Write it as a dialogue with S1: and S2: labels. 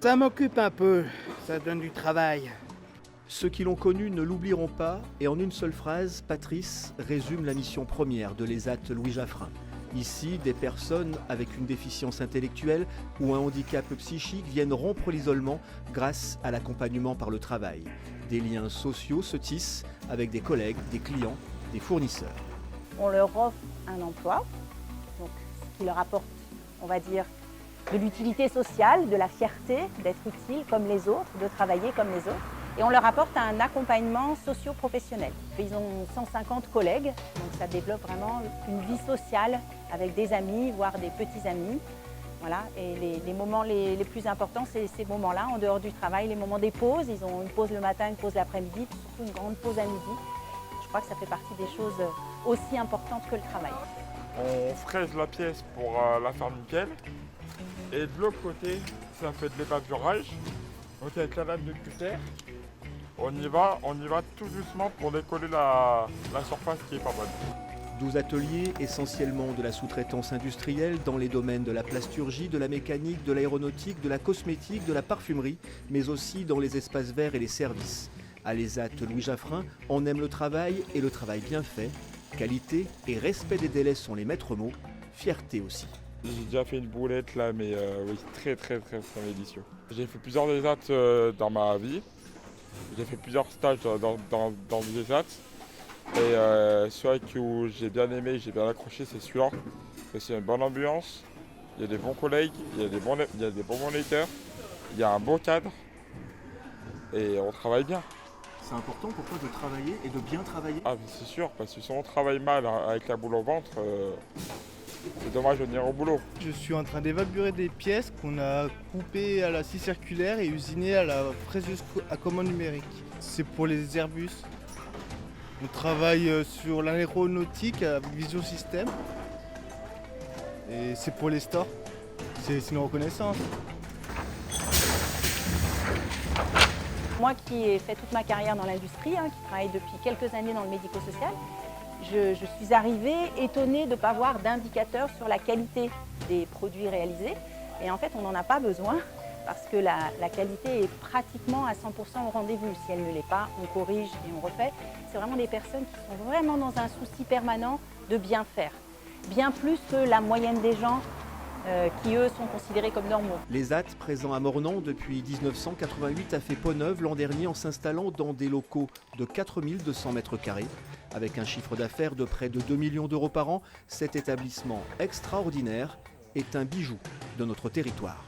S1: Ça m'occupe un peu, ça donne du travail.
S2: Ceux qui l'ont connu ne l'oublieront pas et en une seule phrase, Patrice résume la mission première de l'ESAT Louis Jaffrin. Ici, des personnes avec une déficience intellectuelle ou un handicap psychique viennent rompre l'isolement grâce à l'accompagnement par le travail. Des liens sociaux se tissent avec des collègues, des clients, des fournisseurs.
S3: On leur offre un emploi, donc ce qui leur apporte, on va dire, de l'utilité sociale, de la fierté d'être utile comme les autres, de travailler comme les autres. Et on leur apporte un accompagnement socio-professionnel. Ils ont 150 collègues, donc ça développe vraiment une vie sociale avec des amis, voire des petits amis. Voilà. Et les moments les plus importants, c'est ces moments-là, en dehors du travail, les moments des pauses. Ils ont une pause le matin, une pause l'après-midi, puis surtout une grande pause à midi. Je crois que ça fait partie des choses aussi importantes que le travail.
S4: On fraise la pièce pour la faire nickel. Et de l'autre côté, ça fait de l'épapurage. Donc avec la lame de cutter, on y va tout doucement pour décoller la surface qui est pas bonne.
S2: 12 ateliers, essentiellement de la sous-traitance industrielle dans les domaines de la plasturgie, de la mécanique, de l'aéronautique, de la cosmétique, de la parfumerie, mais aussi dans les espaces verts et les services. À l'ESAT Louis Jaffrin, on aime le travail et le travail bien fait. Qualité et respect des délais sont les maîtres mots, fierté aussi.
S4: J'ai déjà fait une boulette là, mais oui, très délicieux. J'ai fait plusieurs ESAT dans ma vie. J'ai fait plusieurs stages dans des ESAT. Et celui où j'ai bien aimé, j'ai bien accroché, c'est celui-là. C'est une bonne ambiance, il y a des bons collègues, il y a des bons moniteurs, il y a un beau cadre et on travaille bien.
S2: C'est important pour toi de travailler et de bien travailler?
S4: Ah c'est sûr, parce que si on travaille mal avec la boule au ventre, c'est dommage de venir au boulot.
S5: Je suis en train d'évaluer des pièces qu'on a coupées à la scie circulaire et usinées à la fraiseuse à commande numérique. C'est pour les Airbus. On travaille sur l'aéronautique avec Vision System. Et c'est pour les stores. C'est une reconnaissance.
S3: Moi qui ai fait toute ma carrière dans l'industrie, qui travaille depuis quelques années dans le médico-social, je suis arrivée étonnée de ne pas voir d'indicateur sur la qualité des produits réalisés. Et en fait, on n'en a pas besoin parce que la qualité est pratiquement à 100% au rendez-vous. Si elle ne l'est pas, on corrige et on refait. C'est vraiment des personnes qui sont vraiment dans un souci permanent de bien faire. Bien plus que la moyenne des gens qui, eux, sont considérés comme normaux.
S2: L'ESAT, présent à Mornan depuis 1988, a fait peau neuve l'an dernier en s'installant dans des locaux de 4200 mètres carrés. Avec un chiffre d'affaires de près de 2 millions d'euros par an, cet établissement extraordinaire est un bijou de notre territoire.